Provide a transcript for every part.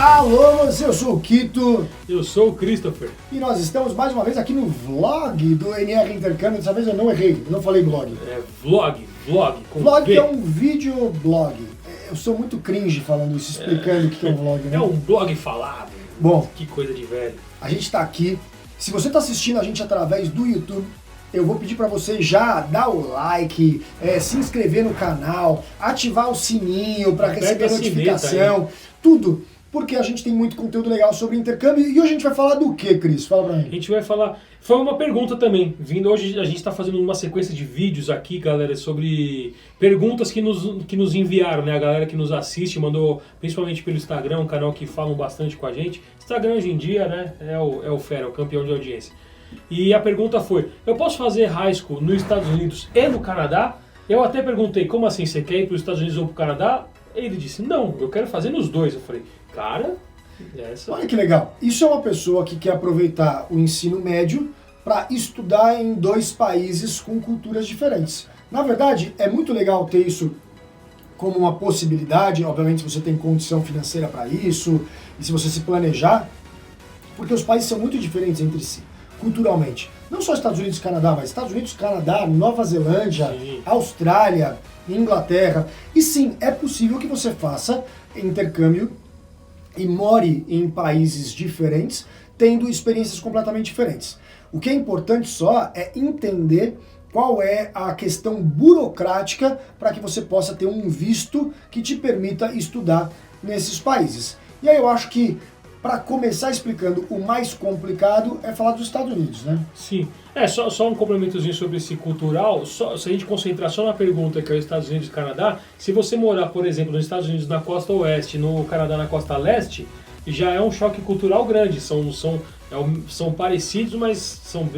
Alô, eu sou o Quito. Eu sou o Christopher. E nós estamos mais uma vez aqui no vlog do NR Intercâmbio. Dessa vez eu não errei, eu não falei blog. É vlog. Vlog é um videoblog. Eu sou muito cringe falando isso, explicando o que é um vlog, né? É um blog falado. Bom, Que coisa de velho. a gente está aqui. Se você está assistindo a gente através do YouTube, eu vou pedir para você já dar o like, se inscrever no canal, ativar o sininho para receber notificação, tudo. Porque a gente tem muito conteúdo legal sobre intercâmbio. E hoje a gente vai falar do que, Cris? Fala pra mim. A gente vai falar... Foi uma pergunta também. Hoje a gente está fazendo uma sequência de vídeos aqui, galera, sobre perguntas que nos enviaram, né? A galera que nos assiste mandou, principalmente pelo Instagram, um canal que falam bastante com a gente. Instagram hoje em dia, né? É o fera, o campeão de audiência. E a pergunta foi, eu posso fazer high school nos Estados Unidos e no Canadá? Eu até perguntei, como assim, você quer ir para os Estados Unidos ou para o Canadá? Ele disse, não, eu quero fazer nos dois. Eu falei, cara, olha que legal. Isso é uma pessoa que quer aproveitar o ensino médio para estudar em dois países com culturas diferentes. Na verdade, é muito legal ter isso como uma possibilidade, obviamente se você tem condição financeira para isso, e se você se planejar, porque os países são muito diferentes entre si, culturalmente. Não só Estados Unidos e Canadá, mas Estados Unidos, Canadá, Nova Zelândia, sim, Austrália, Inglaterra. E sim, é possível que você faça intercâmbio e more em países diferentes, tendo experiências completamente diferentes. O que é importante só é entender qual é a questão burocrática para que você possa ter um visto que te permita estudar nesses países. E aí eu acho que, para começar explicando, o mais complicado é falar dos Estados Unidos, né? Sim. Só um complementozinho sobre esse cultural. Se a gente concentrar só na pergunta que é os Estados Unidos e Canadá, se você morar, por exemplo, nos Estados Unidos na costa oeste, no Canadá na costa leste, já é um choque cultural grande. São parecidos, mas são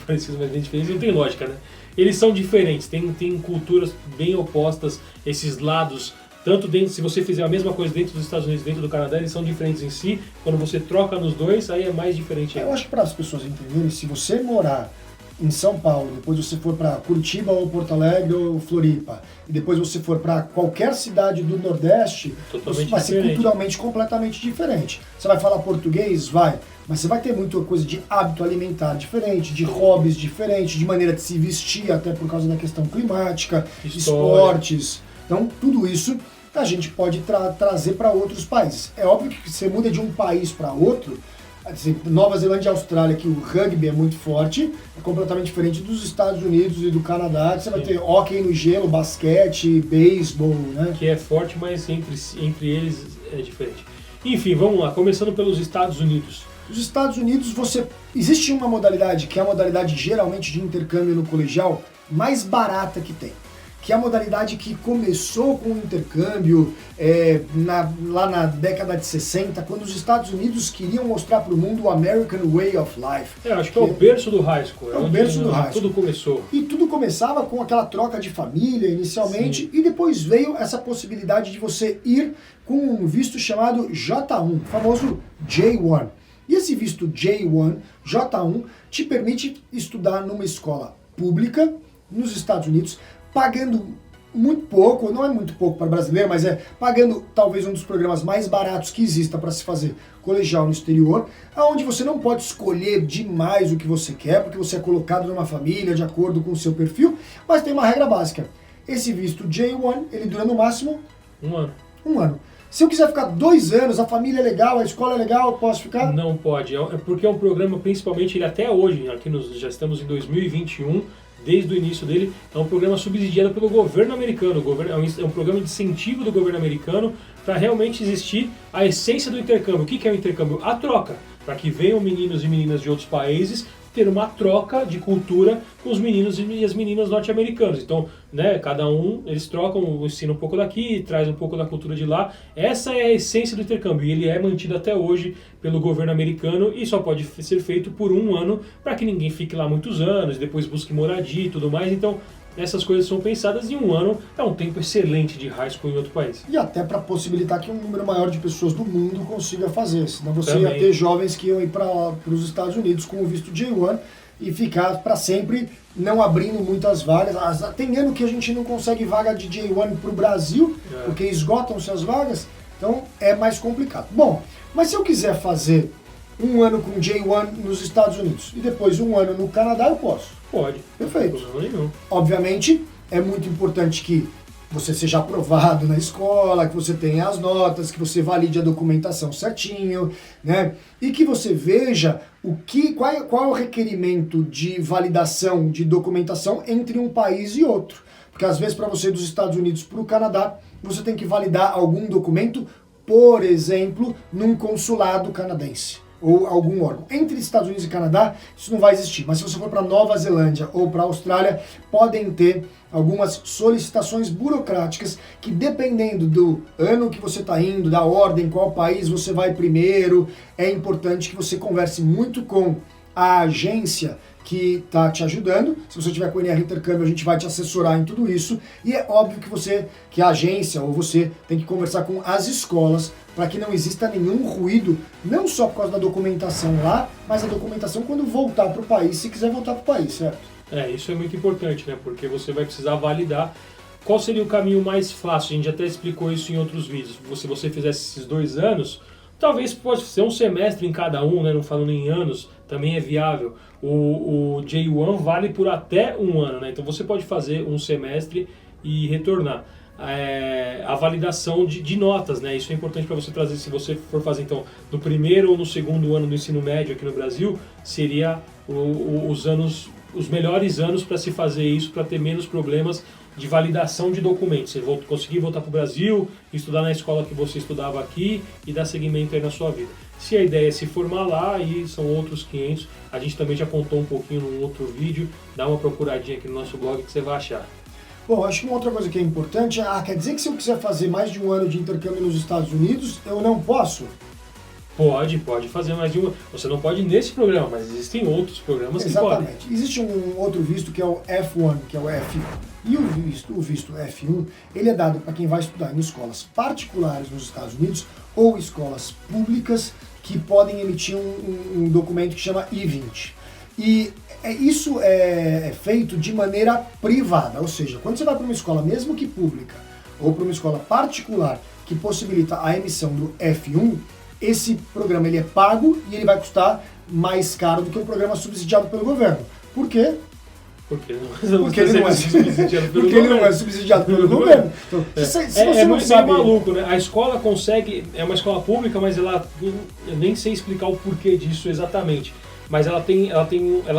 parecidos, mas bem diferentes. Não tem lógica, né? Eles são diferentes, tem culturas bem opostas, esses lados. Tanto dentro, se você fizer a mesma coisa dentro dos Estados Unidos e dentro do Canadá, eles são diferentes em si. Quando você troca nos dois, aí é mais diferente ainda. Eu acho que para as pessoas entenderem, se você morar em São Paulo, depois você for para Curitiba ou Porto Alegre ou Floripa, e depois você for para qualquer cidade do Nordeste, totalmente vai ser culturalmente completamente diferente. Você vai falar português? Vai. Mas você vai ter muita coisa de hábito alimentar diferente, de hobbies diferentes, de maneira de se vestir, até por causa da questão climática, esportes. Então, tudo isso a gente pode trazer para outros países. É óbvio que você muda de um país para outro, Nova Zelândia e Austrália, que o rugby é muito forte, é completamente diferente dos Estados Unidos e do Canadá, que você vai ter hóquei no gelo, basquete, beisebol, né? Que é forte, mas entre eles é diferente. Enfim, vamos lá, começando pelos Estados Unidos. Nos Estados Unidos, existe uma modalidade, que é a modalidade geralmente de intercâmbio no colegial, mais barata que tem. Que é a modalidade que começou com o intercâmbio lá na década de 60, quando os Estados Unidos queriam mostrar para o mundo o American Way of Life. Acho que é o berço do high school. É o berço do high school. Tudo começou. E tudo começava com aquela troca de família inicialmente, sim, e depois veio essa possibilidade de você ir com um visto chamado J1, o famoso J1. E esse visto J1, J1, te permite estudar numa escola pública nos Estados Unidos, pagando muito pouco, não é muito pouco para brasileiro, mas pagando talvez um dos programas mais baratos que exista para se fazer colegial no exterior, onde você não pode escolher demais o que você quer, porque você é colocado numa família de acordo com o seu perfil, mas tem uma regra básica. Esse visto J1, ele dura no máximo 1 ano. 1 ano. Se eu quiser ficar 2 anos, a família é legal, a escola é legal, eu posso ficar? Não pode, porque é um programa, principalmente, ele até hoje, aqui já estamos em 2021, desde o início dele, é um programa subsidiado pelo governo americano. É um programa de incentivo do governo americano para realmente existir a essência do intercâmbio. O que é o intercâmbio? A troca, para que venham meninos e meninas de outros países ter uma troca de cultura com os meninos e as meninas norte-americanos. Então, né, cada um, eles trocam, ensinam um pouco daqui, traz um pouco da cultura de lá. Essa é a essência do intercâmbio e ele é mantido até hoje pelo governo americano e só pode ser feito por 1 ano para que ninguém fique lá muitos anos, depois busque moradia e tudo mais. Então, essas coisas são pensadas e 1 ano é um tempo excelente de high school em outro país. E até para possibilitar que um número maior de pessoas do mundo consiga fazer. Senão você Também ia ter jovens que iam ir para os Estados Unidos com o visto J1 e ficar para sempre não abrindo muitas vagas. Tem ano que a gente não consegue vaga de J1 para o Brasil, porque esgotam-se as vagas. Então é mais complicado. Bom, mas se eu quiser fazer um ano com J1 nos Estados Unidos e depois um ano no Canadá, eu posso? Pode. Perfeito. Não tem problema nenhum. Obviamente, é muito importante que você seja aprovado na escola, que você tenha as notas, que você valide a documentação certinho, né? E que você veja qual é o requerimento de validação de documentação entre um país e outro. Porque às vezes para você ir dos Estados Unidos para o Canadá, você tem que validar algum documento, por exemplo, num consulado canadense ou algum órgão. Entre Estados Unidos e Canadá, isso não vai existir. Mas se você for para Nova Zelândia ou para Austrália, podem ter algumas solicitações burocráticas que, dependendo do ano que você está indo, da ordem, qual país você vai primeiro, é importante que você converse muito com a agência que está te ajudando. Se você tiver com o NR Intercâmbio, a gente vai te assessorar em tudo isso. E é óbvio que a agência ou você tem que conversar com as escolas para que não exista nenhum ruído, não só por causa da documentação lá, mas a documentação quando voltar para o país, se quiser voltar para o país, certo? Isso é muito importante, né? Porque você vai precisar validar qual seria o caminho mais fácil. A gente até explicou isso em outros vídeos. Se você fizesse esses 2 anos, talvez pode ser um semestre em cada um, né? Não falando em anos, também é viável. O J1 vale por até 1 ano, né? Então você pode fazer um semestre e retornar. A validação de notas, né? Isso é importante para você trazer. Se você for fazer então no primeiro ou no segundo ano do ensino médio aqui no Brasil, seria os melhores anos para se fazer isso, para ter menos problemas de validação de documentos. Você conseguir voltar para o Brasil, estudar na escola que você estudava aqui e dar seguimento aí na sua vida. Se a ideia é se formar lá, aí são outros 500. A gente também já contou um pouquinho num outro vídeo. Dá uma procuradinha aqui no nosso blog que você vai achar. Bom, acho que uma outra coisa que é importante, quer dizer que se eu quiser fazer mais de 1 ano de intercâmbio nos Estados Unidos, eu não posso? Pode fazer mais de 1 ano. Você não pode nesse programa, mas existem outros programas que podem. Exatamente. Existe um outro visto que é o F1, que é o F1. E o visto F1, ele é dado para quem vai estudar em escolas particulares nos Estados Unidos ou escolas públicas que podem emitir um documento que chama I-20. E isso é feito de maneira privada, ou seja, quando você vai para uma escola, mesmo que pública, ou para uma escola particular que possibilita a emissão do F1, esse programa ele é pago e ele vai custar mais caro do que um programa subsidiado pelo governo. Por quê? Porque ele não é subsidiado pelo Porque ele não é subsidiado pelo governo. Então, se você não sabe... É maluco, né? A escola consegue... É uma escola pública, mas ela... Eu nem sei explicar o porquê disso exatamente. Mas ela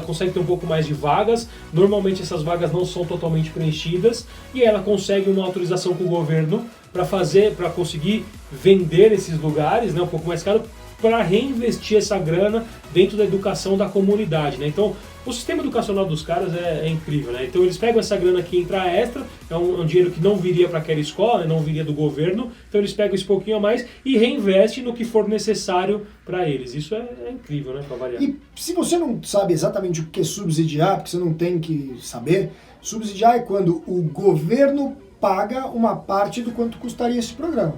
consegue ter um pouco mais de vagas. Normalmente essas vagas não são totalmente preenchidas. E ela consegue uma autorização com o governo para conseguir vender esses lugares, né, um pouco mais caro, para reinvestir essa grana dentro da educação da comunidade, né? Então, o sistema educacional dos caras é incrível, né? Então, eles pegam essa grana que entra extra, é um dinheiro que não viria para aquela escola, né? Não viria do governo, então eles pegam esse pouquinho a mais e reinvestem no que for necessário para eles. Isso é incrível, né, para variar. E se você não sabe exatamente o que é subsidiar, porque você não tem que saber, subsidiar é quando o governo paga uma parte do quanto custaria esse programa.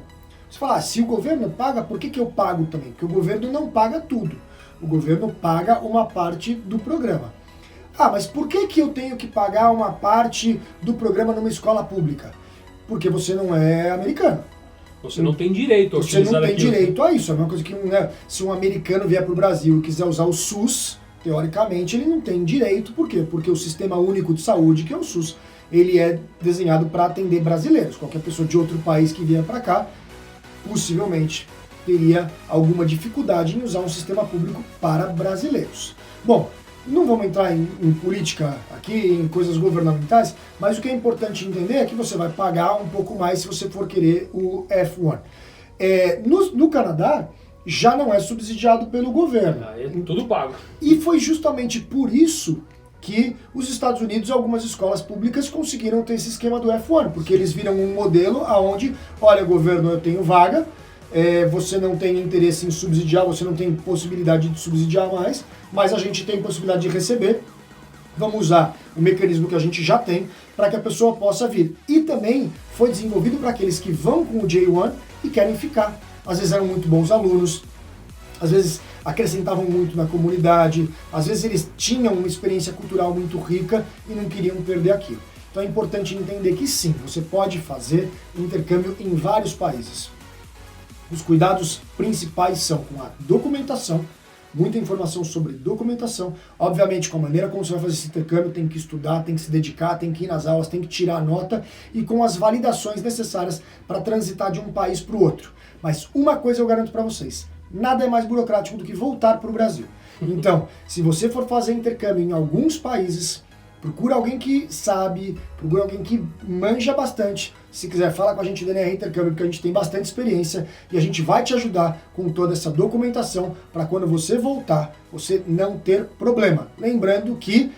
Você fala, se o governo paga, por que eu pago também? Porque o governo não paga tudo. O governo paga uma parte do programa. Mas por que eu tenho que pagar uma parte do programa numa escola pública? Porque você não é americano. Você não tem direito a utilizar Você não tem aquilo. direito a isso. É uma coisa que, se um americano vier para o Brasil e quiser usar o SUS, teoricamente ele não tem direito. Por quê? Porque o Sistema Único de Saúde, que é o SUS, ele é desenhado para atender brasileiros. Qualquer pessoa de outro país que vier para cá, possivelmente teria alguma dificuldade em usar um sistema público para brasileiros. Bom, não vamos entrar em política aqui, em coisas governamentais, mas o que é importante entender é que você vai pagar um pouco mais se você for querer o F1. No Canadá, já não é subsidiado pelo governo. É tudo pago. E foi justamente por isso que os Estados Unidos e algumas escolas públicas conseguiram ter esse esquema do F1, porque eles viram um modelo onde, olha, governo, eu tenho vaga, você não tem interesse em subsidiar, você não tem possibilidade de subsidiar mais, mas a gente tem possibilidade de receber, vamos usar o mecanismo que a gente já tem para que a pessoa possa vir. E também foi desenvolvido para aqueles que vão com o J1 e querem ficar. Às vezes eram muito bons alunos, às vezes acrescentavam muito na comunidade, às vezes eles tinham uma experiência cultural muito rica e não queriam perder aquilo. Então é importante entender que sim, você pode fazer intercâmbio em vários países. Os cuidados principais são com a documentação, muita informação sobre documentação. Obviamente, com a maneira como você vai fazer esse intercâmbio, tem que estudar, tem que se dedicar, tem que ir nas aulas, tem que tirar a nota e com as validações necessárias para transitar de um país para o outro. Mas uma coisa eu garanto para vocês, nada é mais burocrático do que voltar para o Brasil. Então, se você for fazer intercâmbio em alguns países, procura alguém que sabe, procura alguém que manja bastante. Se quiser, fala com a gente do NR Intercâmbio, porque a gente tem bastante experiência e a gente vai te ajudar com toda essa documentação para quando você voltar, você não ter problema. Lembrando que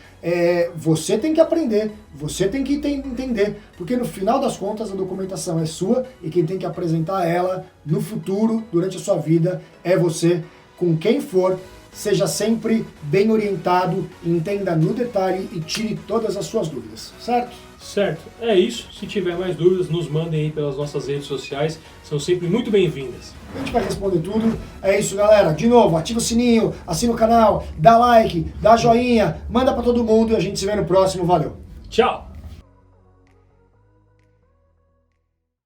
você tem que aprender, você tem que entender, porque no final das contas a documentação é sua e quem tem que apresentar ela no futuro, durante a sua vida, é você, com quem for. Seja sempre bem orientado, entenda no detalhe e tire todas as suas dúvidas, certo? Certo, é isso. Se tiver mais dúvidas, nos mandem aí pelas nossas redes sociais, são sempre muito bem-vindas. A gente vai responder tudo. É isso, galera. De novo, ativa o sininho, assina o canal, dá like, dá joinha, manda pra todo mundo e a gente se vê no próximo. Valeu! Tchau!